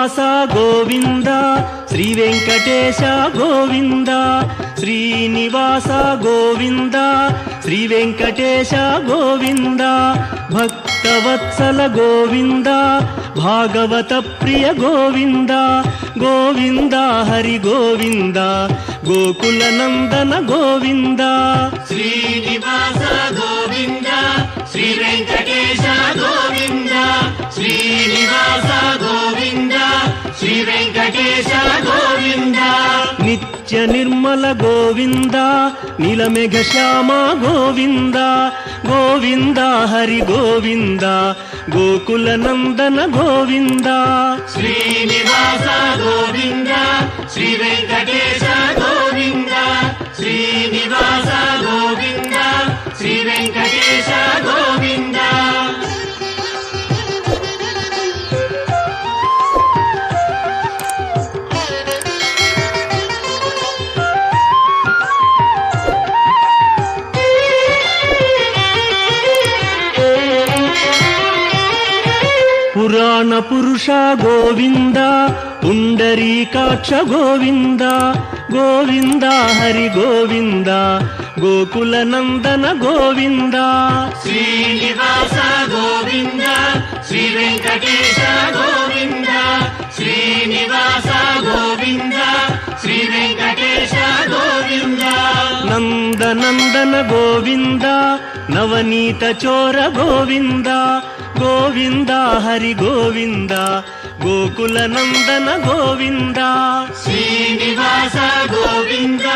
శ్రీనివాస గోవింద శ్రీ వెంకటేశ గోవింద శ్రీనివాస గోవింద శ్రీ వెంకటేశ గోవింద భక్తవత్సల గోవింద భాగవత ప్రియ గోవింద గోవింద హరి గోవింద గోకుల నందన గోవింద శ్రీనివాస గోవింద శ్రీ వెంకటేశ గోవింద శ్రీనివాస గోవింద శ్రీ వెంకటేశ గోవింద నిత్య నిర్మల గోవింద నీలమేఘ శ్యామ గోవింద గోవింద హరి గోవింద గోకుల నందన గోవింద శ్రీనివాస గోవింద శ్రీ వెంకటేశ గోవింద శ్రీనివాస గోవింద శ్రీ వెంకటేశ గోవింద పురాణ పురుష గోవింద పుండరీకాక్ష గోవింద గోవింద హరి గోవింద గోకుల నందన గోవింద శ్రీనివాస గోవింద శ్రీ వెంకటేశ గోవింద శ్రీనివాస గోవింద శ్రీ వెంకటేశ గోవింద నందనందన గోవింద నవనీత చోర గోవింద గోవింద హరి గోవింద గోకుల నందన గోవింద శ్రీనివాస గోవింద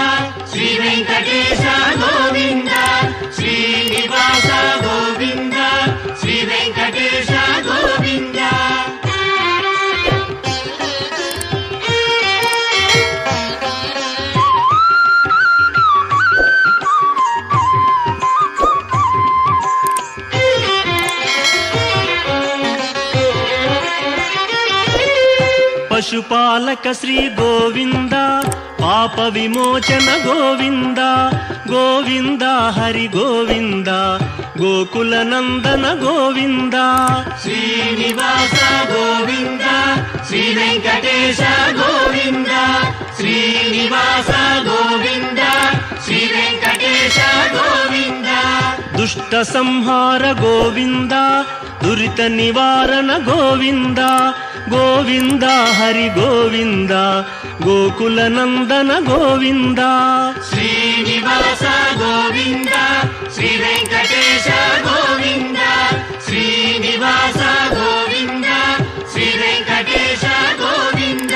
శ్రీ వెంకటేశ గోవింద శ్రీనివాస గోవింద శ్రీ వెంకటేశ గోవింద పశుపాలక శ్రీ గోవింద పాప విమోచన గోవింద గోవింద హరి గోవింద గోకుల నందన గోవింద శ్రీనివాస గోవింద శ్రీ వెంకటేశ గోవింద శ్రీనివాస గోవింద శ్రీ వెంకటేశ గోవింద దుష్ట సంహార గోవింద దురిత నివారణ గోవింద గోవింద హరి గోవింద గోకుల నందన గోవింద శ్రీనివాస గోవింద శ్రీ వెంకటేశ గోవింద శ్రీనివాస గోవింద శ్రీ వెంకటేశ గోవింద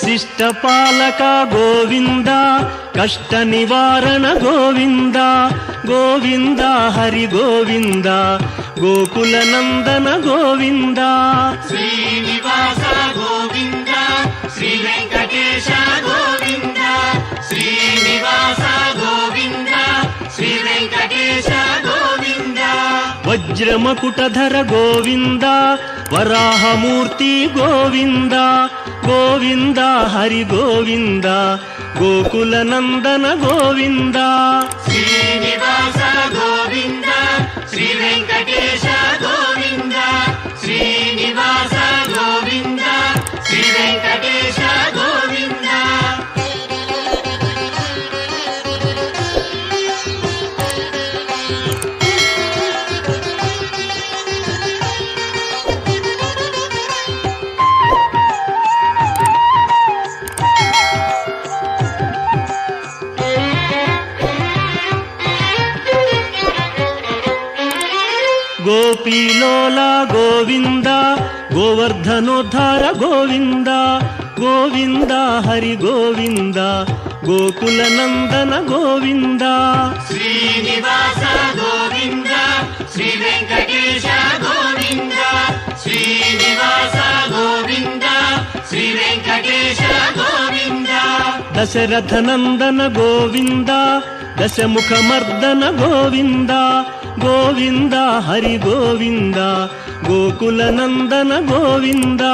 శిష్టపాలక గోవింద కష్ట నివారణ గోవింద గోవింద హరి గోవింద గోకుల నందన గోవింద శ్రీనివాస గోవింద శ్రీ వెంకటేశ గోవింద శ్రీనివాస గోవింద శ్రీ వెంకటేశ గోవింద వజ్రమకుటధర గోవింద వరాహమూర్తి గోవింద గోవింద హరి గోవింద గోకుల నందన గోవింద శ్రీనివాస గోవింద శ్రీ వెంకటేశ గోవింద శ్రీనివాస గోవింద శ్రీ వెంకటేశ గోవింద గోపీలోల గోవింద గోవర్ధనోద్ధార గోవింద గోవింద హరి గోవింద గోకుల నందన గోవింద శ్రీనివాస గోవింద శ్రీ వెంకటేశ గోవింద శ్రీనివాస గోవింద శ్రీ వెంకటేశ గోవింద దశరథ నందన గోవింద దశముఖ మర్దన గోవింద గోవింద హరి గోవింద ಗೋಕುಲ ನಂದನ ಗೋವಿಂದ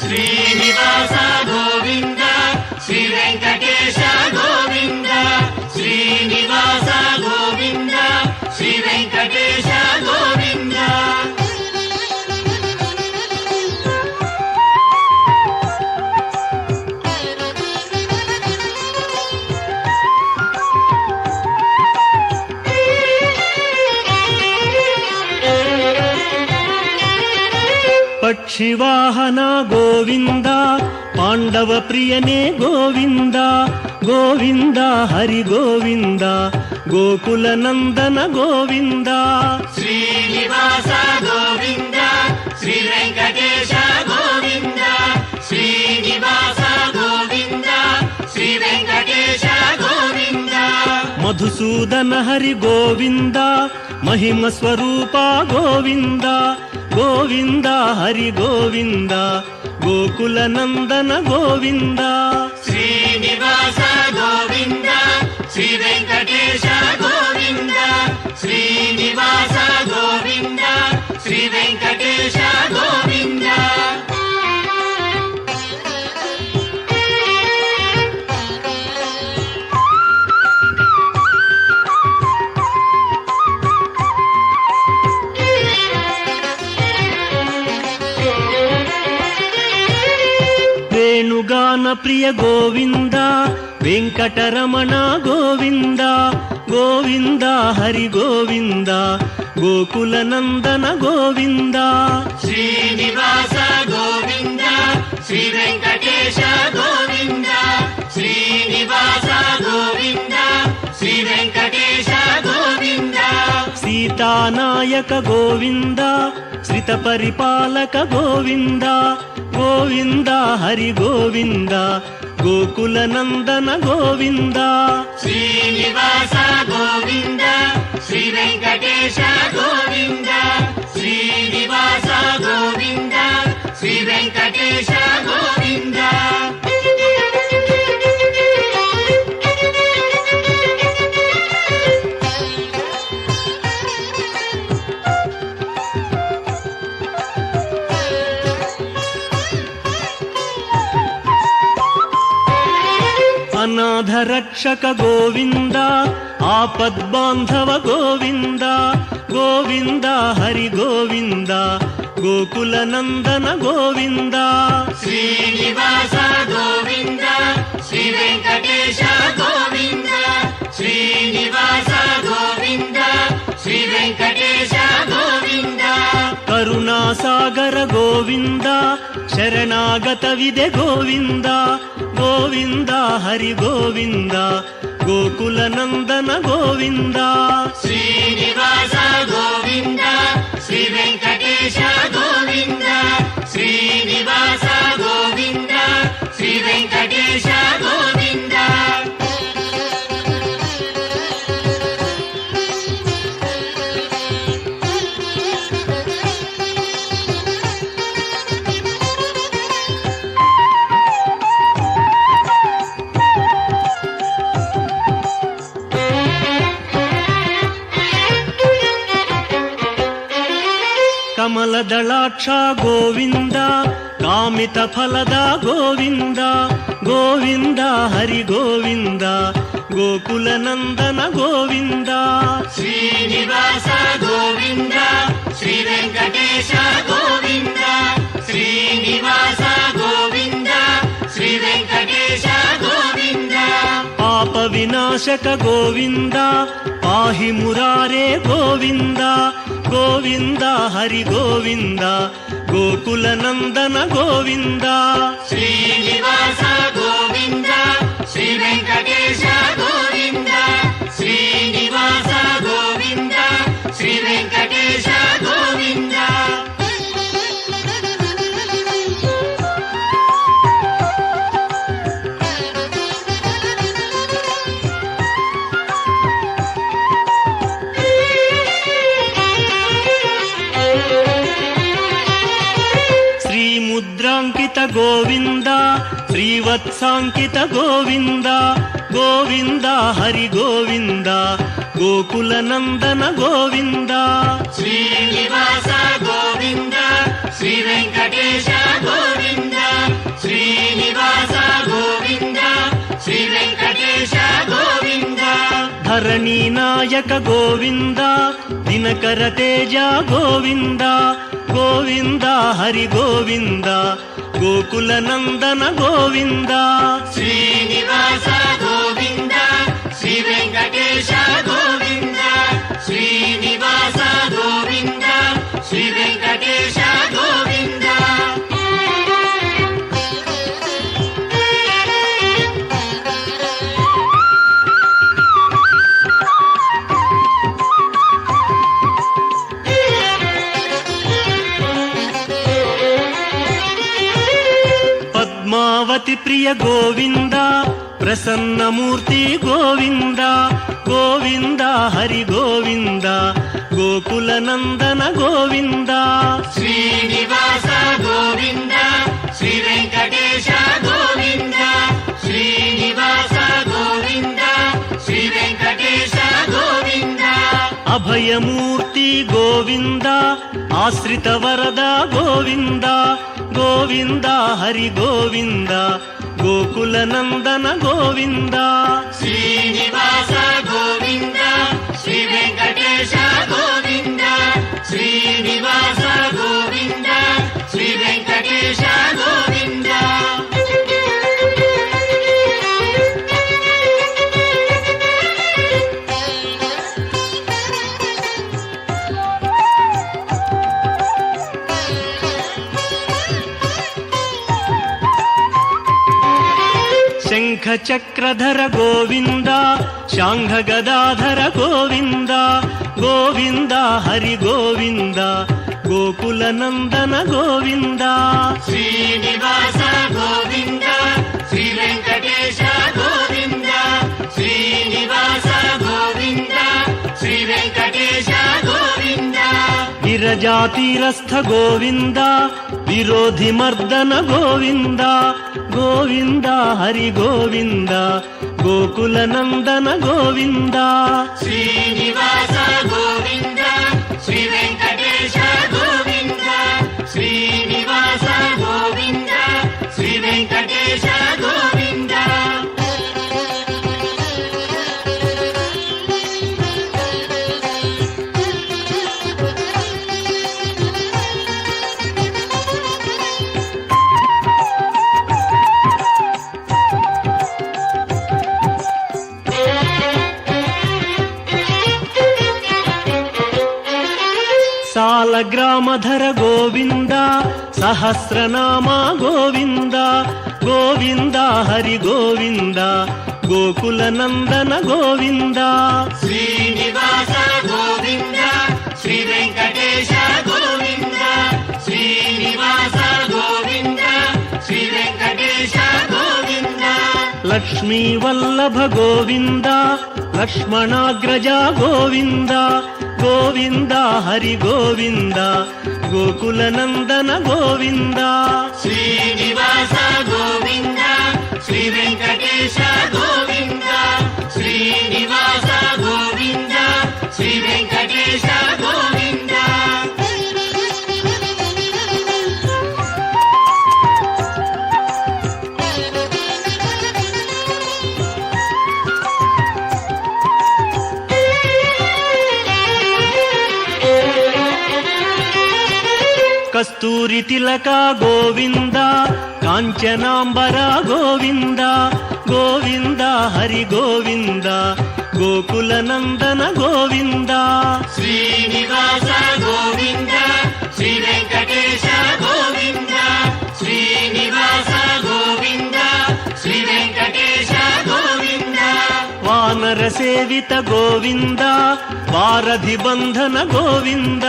ಶ್ರೀನಿವಾಸ ಗೋವಿಂದ ಶ್ರೀ ವೆಂಕಟೇಶ ಗೋವಿಂದ ಶ್ರೀನಿವಾಸ ಗೋವಿಂದ ಶ್ರೀ ವೆಂಕಟೇಶ ಗೋವಿಂದ ಪಕ್ಷಿವಾಹನ ಗೋವಿಂದ ಪಾಂಡವ ಪ್ರಿಯನೇ ಗೋವಿಂದ ಗೋವಿಂದ ಹರಿ ಗೋವಿಂದ ಗೋಕುಲ ನಂದನ ಗೋವಿಂದ ಶ್ರೀನಿವಾಸ ಗೋವಿಂದ ಶ್ರೀ ವೆಂಕಟೇಶ ಗೋವಿಂದ ಶ್ರೀನಿವಾಸ ಗೋವಿಂದ ಶ್ರೀ ವೆಂಕಟೇಶ ಗೋವಿಂದ ಮಧುಸೂದನ ಹರಿ ಗೋವಿಂದ ಮಹಿಮ ಸ್ವರೂಪ ಗೋವಿಂದ ಗೋವಿಂದ ಹರಿ ಗೋವಿಂದ ಗೋಕುಲ ನಂದನ ಗೋವಿಂದ ಶ್ರೀನಿವಾಸ ಗೋವಿಂದ ಶ್ರೀ ವೆಂಕಟೇಶ ಗೋವಿಂದ ಶ್ರೀನಿವಾಸ ಗೋವಿಂದ ಶ್ರೀ ವೆಂಕಟೇಶ ಗೋವಿಂದ ವೇಣುಗಾನ ಪ್ರಿಯ ಗೋವಿಂದ ವೆಂಕಟರಮಣ ಗೋವಿಂದ ಗೋವಿಂದ ಹರಿ ಗೋವಿಂದ ಗೋಕುಲ ನಂದನ ಗೋವಿಂದ ಶ್ರೀನಿವಾಸ ಗೋವಿಂದ ಶ್ರೀ ವೆಂಕಟೇಶ ಗೋವಿಂದ ಶ್ರೀನಿವಾಸ ಗೋವಿಂದ ಶ್ರೀ ವೆಂಕಟೇಶ ಗೋವಿಂದ ಸೀತಾನಾಯಕ ಗೋವಿಂದ ಶ್ರಿತ ಪರಿಪಾಲಕ ಗೋವಿಂದ ಗೋವಿಂದ ಹರಿ ಗೋವಿಂದ ಗೋಕುಲ ನಂದನ ಗೋವಿಂದ ಶ್ರೀನಿವಾಸ ಗೋವಿಂದ ಶ್ರೀ ವೆಂಕಟೇಶ ಗೋವಿಂದ ಶ್ರೀನಿವಾಸ ಗೋವಿಂದ ಶ್ರೀ ವೆಂಕಟೇಶ ಗೋವಿಂದ ಅನಾಥ ರಕ್ಷಕ ಗೋವಿಂದ ಆಪದ್ಬಾಂಧವ ಗೋವಿಂದ ಗೋವಿಂದ ಹರಿ ಗೋವಿಂದ ಗೋಕುಲ ನಂದನ ಗೋವಿಂದ ಶ್ರೀನಿವಾಸ ಗೋವಿಂದ ಶ್ರೀ ವೆಂಕಟೇಶ ಗೋವಿಂದ ಶ್ರೀನಿವಾಸ ಗೋವಿಂದ ಶ್ರೀ ವೆಂಕಟೇಶ ಗೋವಿಂದ ಕರುಣಾಸಾಗರ ಗೋವಿಂದ ಶರಣಾಗತವಿದೆ ಗೋವಿಂದ ಗೋವಿಂದ ಹರಿ ಗೋವಿಂದ ಗೋಕುಲ ನಂದನ ಗೋವಿಂದ ಶ್ರೀನಿವಾಸ ಗೋವಿಂದ ಶ್ರೀ ವೆಂಕಟೇಶ ಗೋವಿಂದ ಶ್ರೀನಿವಾಸ ಗೋವಿಂದ ಶ್ರೀ ವೆಂಕಟೇಶ ಗೋವಿಂದ ಕಮಲದಳಾಕ್ಷ ಗೋವಿಂದ ಕಾಮಿತ ಫಲದ ಗೋವಿಂದ ಗೋವಿಂದ ಹರಿ ಗೋವಿಂದ ಗೋಕುಲ ನಂದನ ಗೋವಿಂದ ಶ್ರೀನಿವಾಸ ಗೋವಿಂದ ಶ್ರೀ ವೆಂಕಟೇಶ ಗೋವಿಂದ ಶ್ರೀನಿವಾಸ ಗೋವಿಂದ ಶ್ರೀ ವೆಂಕಟೇಶ ಗೋವಿಂದ ಪಾಪ ವಿನಾಶಕ ಗೋವಿಂದ ಪಾಹಿ ಮುರಾರೇ ಗೋವಿಂದ ಗೋವಿಂದ ಹರಿ ಗೋವಿಂದ ಗೋಕುಲ ನಂದನ ಗೋವಿಂದ ಶ್ರೀನಿವಾಸ ಗೋವಿಂದ ಶ್ರೀ ವೆಂಕಟೇಶ ಗೋವಿಂದ ಶ್ರೀನಿವಾಸ ಗೋವಿಂದ ಶ್ರೀ ವೆಂಕಟೇಶ ಗೋವಿಂದ ಮುದ್ರಾಂಕಿತ ಗೋವಿಂದ ಶ್ರೀವತ್ಸಾಂಕಿತ ಗೋವಿಂದ ಗೋವಿಂದ ಹರಿ ಗೋವಿಂದ ಗೋಕುಲ ನಂದನ ಗೋವಿಂದ ಶ್ರೀನಿವಾಸ ಗೋವಿಂದ ಶ್ರೀ ವೆಂಕಟೇಶ ಗೋವಿಂದ ಶ್ರೀನಿವಾಸ ಗೋವಿಂದ ಶ್ರೀ ವೆಂಕಟೇಶ ಗೋವಿಂದ ಧರಣಿ ನಾಯಕ ಗೋವಿಂದ ದಿನಕರ ತೇಜ ಗೋವಿಂದ ಗೋವಿಂದ ಹರಿ ಗೋವಿಂದ ಗೋಕುಲ ನಂದನ ಗೋವಿಂದ ಶ್ರೀನಿವಾಸ ಗೋವಿಂದ ಶ್ರೀ ವೆಂಕಟೇಶ ಗೋವಿಂದ ಶ್ರೀನಿವಾಸ ಗೋವಿಂದ ಶ್ರೀ ವೆಂಕಟೇಶ ಗೋವಿಂದ ಪದ್ಮಾವತಿ ಪ್ರಿಯ ಗೋವಿಂದ ಪ್ರಸನ್ನ ಮೂರ್ತಿ ಗೋವಿಂದ ಗೋವಿಂದ ಹರಿ ಗೋವಿಂದ ಗೋಕುಲ ನಂದನ ಗೋವಿಂದ ಶ್ರೀನಿವಾಸ ಗೋವಿಂದ ಶ್ರೀ ವೆಂಕಟೇಶ ಗೋವಿಂದ ಶ್ರೀನಿವಾಸ ಗೋವಿಂದ ಶ್ರೀ ವೆಂಕಟೇಶ ಗೋವಿಂದ ಅಭಯಮೂರ್ತಿ ಗೋವಿಂದ ಆಶ್ರಿತ ವರದ ಗೋವಿಂದ ಗೋವಿಂದ ಹರಿ ಗೋವಿಂದ ಗೋಕುಲ ನಂದನ ಗೋವಿಂದ ಶ್ರೀನಿವಾಸ ಗೋವಿಂದ ಶ್ರೀ ವೆಂಕಟೇಶ ಗೋವಿಂದ ಶ್ರೀನಿವಾಸ ಗೋವಿಂದ ಶ್ರೀ ವೆಂಕಟೇಶ ಗೋವಿಂದ ಶಂಖ ಚಕ್ರಧರ ಗೋವಿಂದ ಶಾಂಘ ಗದಾಧರ ಗೋವಿಂದ ಗೋವಿಂದ ಹರಿ ಗೋವಿಂದ ಗೋಕುಲ ನಂದನ ಗೋವಿಂದ ಶ್ರೀನಿವಾಸ ಗೋವಿಂದ ಶ್ರೀ ವೆಂಕಟೇಶ ಗೋವಿಂದ ಶ್ರೀನಿವಾಸ ಗೋವಿಂದ ಶ್ರೀ ವೆಂಕಟೇಶ ಗೋವಿಂದ ವಿರಜಾತೀರಸ್ಥ ಗೋವಿಂದ ವಿರೋಧಿ ಮರ್ದನ ಗೋವಿಂದ ಗೋವಿಂದ ಹರಿ ಗೋವಿಂದ ಗೋಕುಲ ನಂದನ ಗೋವಿಂದ ಶ್ರೀನಿವಾಸ ಗೋವಿಂದ ಶ್ರೀ ವೆಂಕಟೇಶ ಗೋವಿಂದ ಶ್ರೀನಿವಾಸ ಗೋವಿಂದ ಶ್ರೀ ವೆಂಕಟೇಶ ಗೋವಿಂದ ಸಾಲಗ್ರಾಮಧರ ಗೋವಿಂದ ಸಹಸ್ರನಾಮ ಗೋವಿಂದ ಗೋವಿಂದ ಹರಿ ಗೋವಿಂದ ಗೋಕುಲ ನಂದನ ಗೋವಿಂದ ಶ್ರೀನಿವಾಸ ಗೋವಿಂದ ಶ್ರೀ ವೆಂಕಟೇಶ ಗೋವಿಂದ ಶ್ರೀನಿವಾಸ ಗೋವಿಂದ ಶ್ರೀ ವೆಂಕಟೇಶ ಗೋವಿಂದ ಲಕ್ಷ್ಮೀ ವಲ್ಲಭ ಗೋವಿಂದ ಲಕ್ಷ್ಮಣಾಗ್ರಜ ಗೋವಿಂದ ಗೋವಿಂದ ಹರಿ ಗೋವಿಂದ ಗೋಕುಲ ನಂದನ ಗೋವಿಂದ ಶ್ರೀನಿವಾಸ ಗೋವಿಂದ ಶ್ರೀ ವೆಂಕಟೇಶ ಗೋವಿಂದ ಶ್ರೀನಿವಾಸ ಗೋವಿಂದ ಶ್ರೀ ವೆಂಕಟೇಶ ಗೋವಿಂದ ಕಸ್ತೂರಿ ತಿಲಕ ಗೋವಿಂದ ಕಾಂಚನಾಂಬರ ಗೋವಿಂದ ಗೋವಿಂದ ಹರಿ ಗೋವಿಂದ ಗೋಕುಲ ನಂದನ ಗೋವಿಂದ ಶ್ರೀನಿವಾಸ ಗೋವಿಂದ ಶ್ರೀ ವೆಂಕಟೇಶ ಗೋವಿಂದ ಶ್ರೀನಿವಾಸ ಗೋವಿಂದ ಶ್ರೀ ವೆಂಕಟೇಶ ಗೋವಿಂದ ವಾನರ ಸೇವಿತ ಗೋವಿಂದ ವಾರಧಿ ಬಂಧನ ಗೋವಿಂದ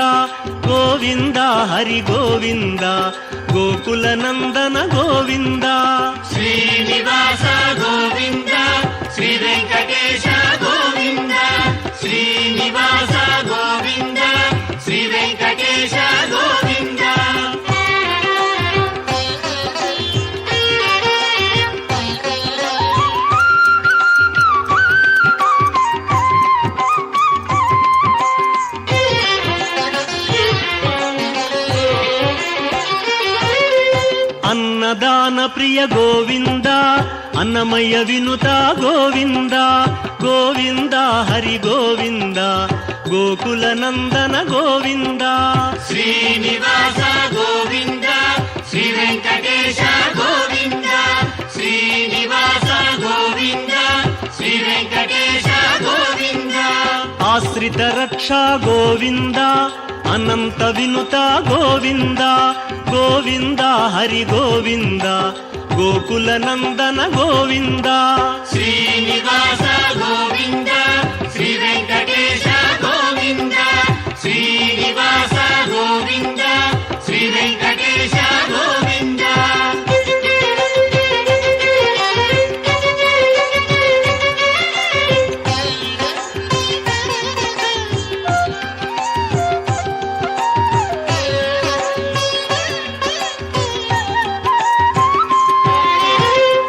ಗೋವಿಂದ ಹರಿ ಗೋವಿಂದ ಗೋಕುಲ ನಂದನ ಗೋವಿಂದ ಶ್ರೀನಿವಾಸ ಗೋವಿಂದ ಶ್ರೀ ವೆಂಕಟೇಶ ಗೋವಿಂದ ಶ್ರೀನಿವಾಸ ಗೋವಿಂದ ಶ್ರೀ ವೆಂಕಟೇಶ ಗೋವಿಂದ ప్రియ గోవింద అన్నమయ్య వినుత గోవింద గోవింద హరి గోవింద గోకుల నందన గోవింద శ్రీనివాస గోవింద శ్రీ వెంకటేశ గోవింద శ్రీనివాస గోవింద శ్రీ వెంకటేశ గోవింద ఆశ్రిత రక్ష గోవింద అనంత వినుత గోవింద గోవింద హరి గోవింద గోకుల నందన గోవింద శ్రీనివాస గోవింద శ్రీ వెంకటేశ గోవింద శ్రీనివాస గోవింద శ్రీ వెంకటేశ గోవింద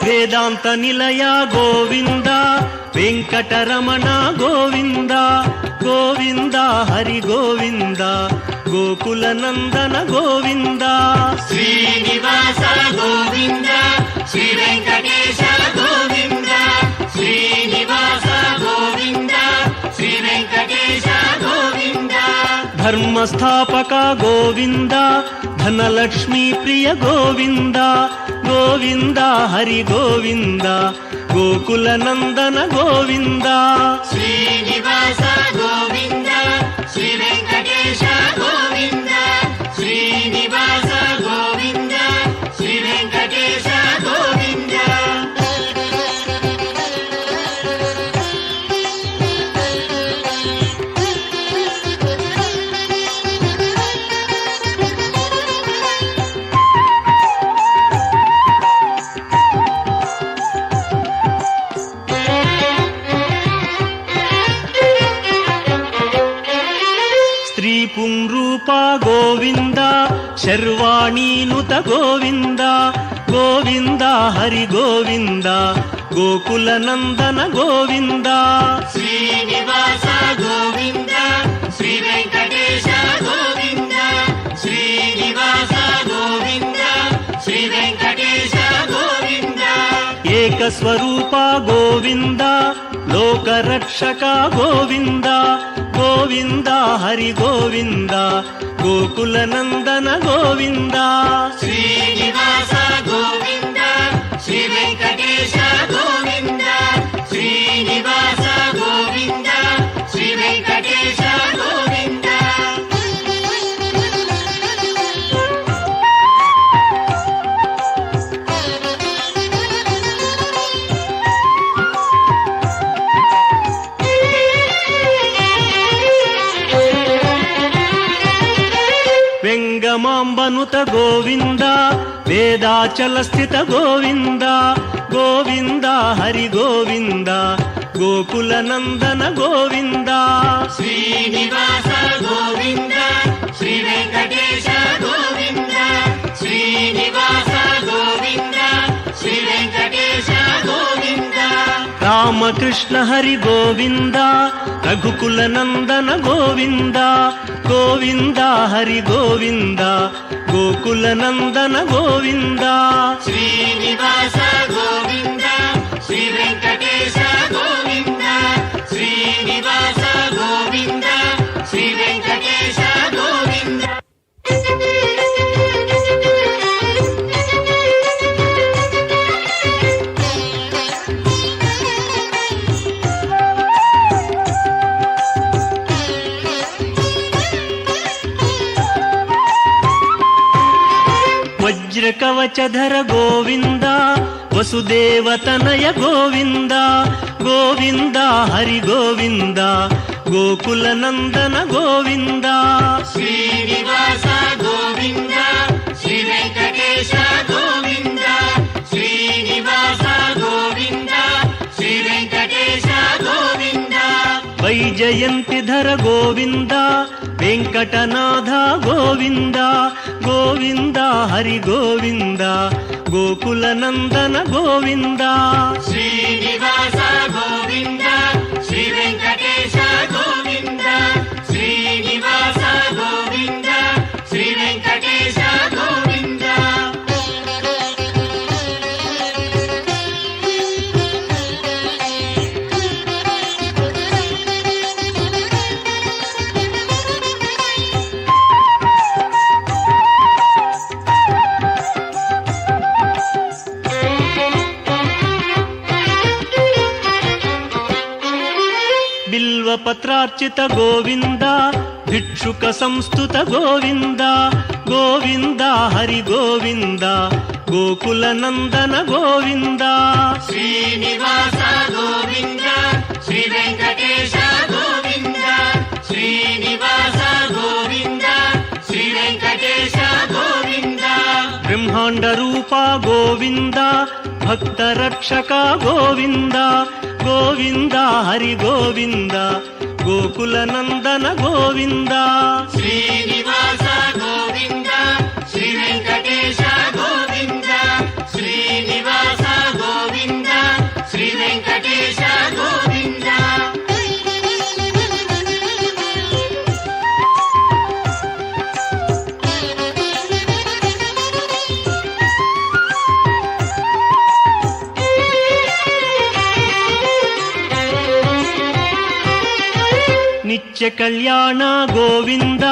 వేదాంత నిలయ గోవింద వెంకటరమణ గోవింద గోవింద హరి గోవింద గోకుల నందన గోవింద శ్రీనివాస గోవింద శ్రీ వెంకటేశ గోవింద శ్రీనివాస గోవింద శ్రీ వెంకటేశ గోవింద ధర్మస్థాపక గోవింద ధనలక్ష్మీ ప్రియ గోవింద గోవింద హరి గోవింద గోకుల నందన గోవింద శ్రీనివాస గోవింద శ్రీ వెంకటేశ గోవింద శ్రీనివాస గోవింద శ్రీ వెంకటేశ గోవింద స్త్రీ పుంరూప గోవింద శర్వాణీనుత గోవింద గోవింద హరి గోవింద గోకుల నందన గోవింద శ్రీనివాస గోవింద శ్రీ వెంకటేశ గోవింద శ్రీనివాస గోవింద శ్రీ వెంకటేశ గోవింద ఏకస్వరూప గోవింద లోకరక్షక గోవింద గోవింద హరి గోవింద గోకుల నందన గోవింద శ్రీనివాస గోవింద శ్రీ వెంకటేశ గోవింద శ్రీనివాస గోవింద శ్రీ వెంకటేశ గోవింద వెంగమాంబనుత గోవింద వేదాచల స్థిత గోవింద గోవింద హరి గోవింద గోకుల నందన గోవింద శ్రీనివాస గోవింద శ్రీ వెంకటేశ గోవింద శ్రీనివాస గోవింద శ్రీ వెంకటేశ గోవింద రామకృష్ణ హరి గోవింద రఘుకుల నందన గోవింద గోవింద హరి గోవింద గోకుల నందన గోవింద శ్రీనివాస గోవింద శ్రీ వెంకటేశ గోవింద శ్రీనివాస గోవింద శ్రీ వెంకటేశ గోవింద వజ్రకవచధర గోవింద వసుదేవతనయ గోవింద గోవింద హరి గోవింద గోకుల నందన గోవింద శ్రీనివాస గోవింద శ్రీ వెంకటేశ గోవింద శ్రీనివాస గోవింద శ్రీ వెంకటేశ గోవింద వైజయంతిధర గోవింద వెంకటనాథ గోవింద గోవింద హరి గోవింద గోకుల నందన గోవింద శ్రీనివాస గోవింద శ్రీ వెంకటేశ గోవింద శ్రీనివాస గోవింద శ్రీ వెంకటేశ గోవింద బిల్వ పత్రార్చిత గోవింద భిక్షుక సంస్థుత గోవింద గోవింద హరి గోవింద గోకుల నందన గోవింద శ్రీనివాస గోవింద శ్రీ వెంకటేశ గోవింద శ్రీనివాస గోవింద శ్రీ వెంకటేశ గోవింద బ్రహ్మాండ రూప గోవింద భక్త రక్షక గోవింద గోవింద హరి గోవింద గోకుల నందన గోవింద శ్రీనివాస గోవింద శ్రీ వెంకటేశ గోవింద శ్రీనివాస గోవింద శ్రీ వెంకటేశ గోవింద నిత్య కళ్యాణ గోవింద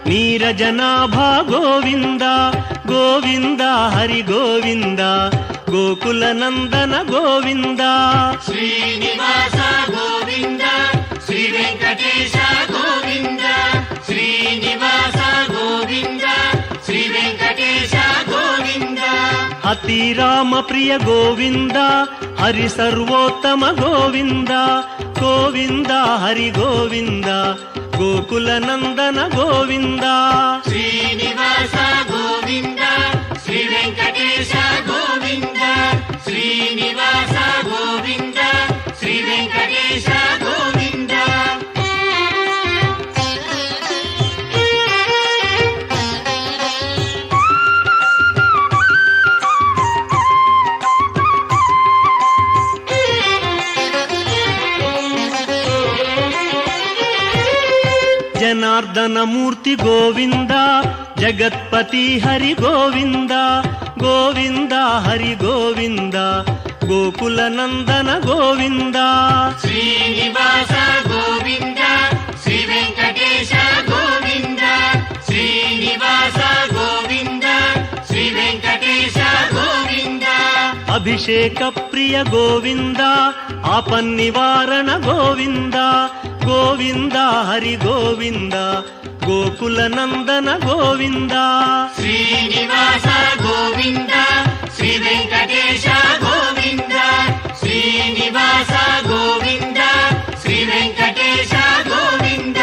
నీరజనాభ గోవింద గోవింద హరి గోవింద గోకుల నందన గోవింద శ్రీనివాస గోవింద శ్రీ వెంకటేశ గోవింద శ్రీనివాస గోవింద శ్రీ వెంకటేశ గోవింద అతి రామ ప్రియ గోవింద హరి సర్వోత్తమ గోవింద గోవింద హరి గోవింద గోకుల నందన గోవింద శ్రీనివాస గోవింద శ్రీ వెంకటేశ గోవింద శ్రీనివాస గోవింద శ్రీ వెంకటేశ గోవింద జనార్దన మూర్తి గోవింద జగత్పతి హరి గోవింద గోవింద హరి గోవింద గోకుల నందన గోవింద శ్రీనివాస గోవింద శ్రీ వెంకటేశ గోవింద శ్రీనివాస గోవింద శ్రీ వెంకటేశ గోవింద అభిషేక ప్రియ గోవింద ఆపన్నివారణ గోవింద గోవింద హరి గోవింద గోకుల నందన గోవింద శ్రీనివాస గోవింద శ్రీ వెంకటేశ గోవింద శ్రీనివాస గోవింద శ్రీ వెంకటేశ గోవింద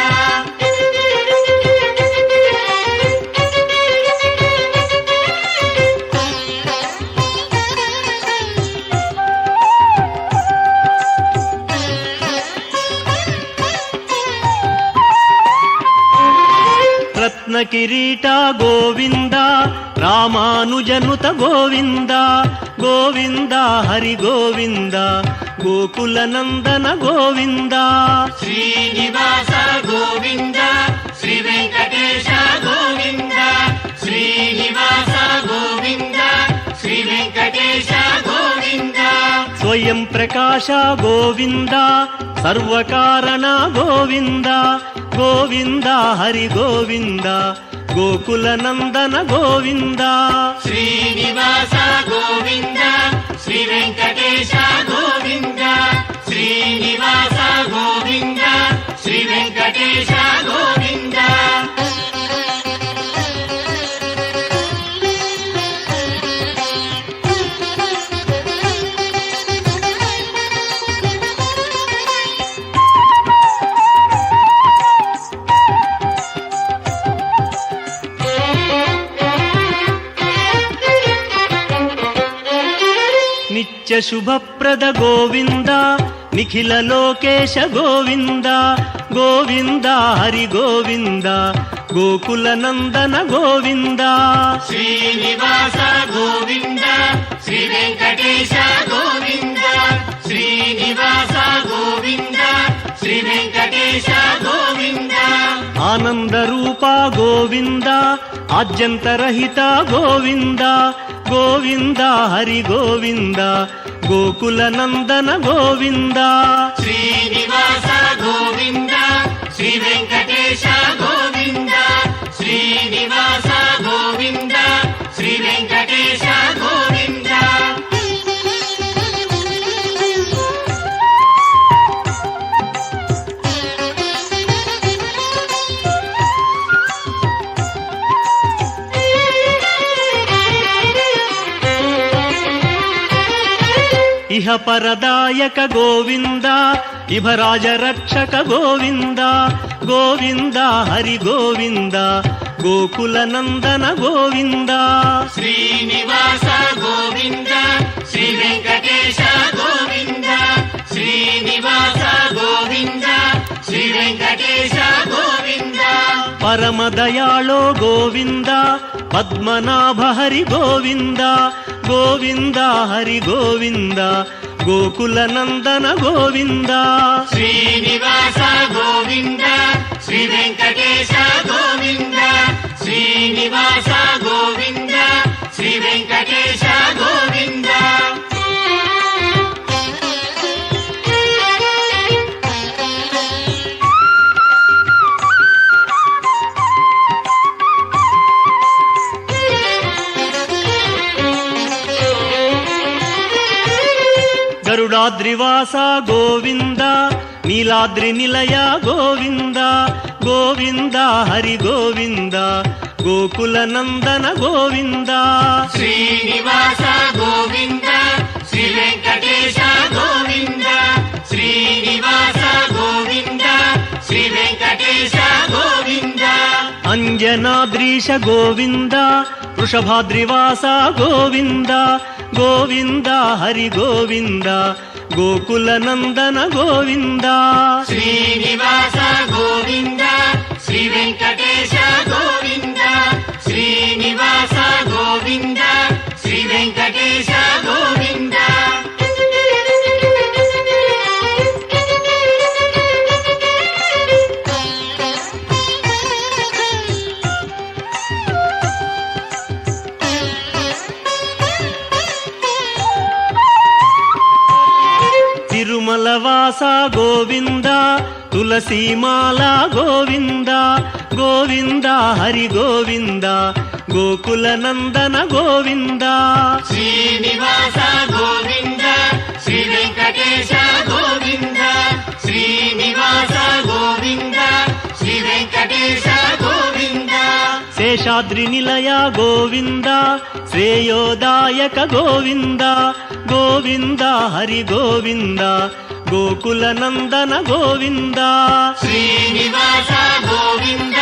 రత్న కిరీట గోవింద రామానుజనుత గోవింద గోవింద హరి గోవింద గోకుల నందన గోవింద శ్రీనివాస గోవింద శ్రీ వెంకటేశ గోవింద శ్రీనివాస గోవింద శ్రీ వెంకటేశ గోవింద స్వయం ప్రకాశ గోవింద సర్వకారణ గోవింద గోవింద హరి గోవింద గోకుల నందన గోవింద శ్రీనివాస గోవింద శ్రీ వెంకటేశ గోవింద శ్రీనివాస గోవింద శ్రీ వెంకటేశ గోవింద నిత్య శుభప్రద గోవింద నిఖిల లోకేశ గోవింద గోవింద హరి గోవింద గోకుల నందన గోవింద శ్రీనివాస గోవింద శ్రీ వెంకటేశ గోవింద శ్రీనివాస గోవింద శ్రీ వెంకటేశ గోవింద ఆనంద రూప గోవింద ఆద్యంతరహిత గోవింద గోవింద హరి గోవింద గోకుల నందన గోవింద శ్రీనివాస గోవింద శ్రీ వెంకటేశ గోవింద శ్రీనివాస గోవింద శ్రీ వెంకటేశ గోవింద ఇహ పరదాయక గోవింద ఇభరాజ రక్షక గోవింద గోవింద హరి గోవింద గోకుల నందన గోవింద శ్రీనివాస గోవింద శ్రీ వెంకటేశ గోవింద శ్రీనివాస గోవింద శ్రీ వెంకటేశ గోవింద పరమదయాళో గోవింద పద్మనాభ హరి గోవింద గోవింద హరి గోవింద గోకుల నందన గోవింద శ్రీనివాస గోవింద శ్రీ వెంకటేశ గోవింద శ్రీనివాస గోవింద శ్రీ వెంకటేశ గోవింద గరుడాద్రివాస గోవింద నీలాద్రి నిలయ గోవింద గోవింద హరి గోవింద గోకుల నందన గోవింద శ్రీనివాస గోవింద శ్రీ వెంకటేశ గోవింద శ్రీనివాస గోవింద శ్రీ వెంకటేశ గోవింద అంజనాద్రీశ గోవింద వృషభాద్రివాస గోవింద గోవింద హరి గోవింద గోకుల నందన గోవింద శ్రీనివాస గోవింద శ్రీ వెంకటేశ గోవింద శ్రీనివాస గోవింద శ్రీ వెంకటేశ గోవింద తిరుమలవాస గోవింద తులసీమాల గోవింద గోవింద హరి గోవింద గోకుల నందన గోవింద శ్రీనివాస గోవింద శ్రీ వెంకటేశ గోవింద శ్రీనివాస గోవింద శ్రీ వెంకటేశ గోవింద శేషాద్రి నిలయ గోవింద శ్రేయోదాయక గోవింద గోవింద హరి గోవింద గోకుల నందన గోవింద శ్రీనివాస గోవింద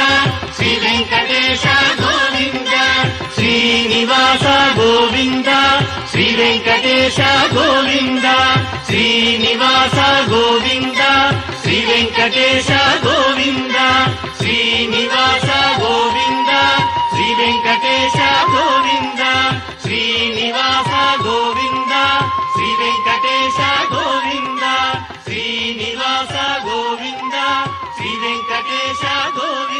శ్రీ వెంకటేశ గోవింద శ్రీనివాస గోవింద శ్రీ వెంకటేశ గోవింద శ్రీనివాస గోవింద శ్రీ వెంకటేశ గోవింద శ్రీనివాస గోవింద శ్రీ వెంకటేశ గోవింద శ్రీనివాస గోవింద శ్రీ వెంకటేశ గోవింద శ్రీనివాస గోవింద శ్రీ వెంకటేశ గోవింద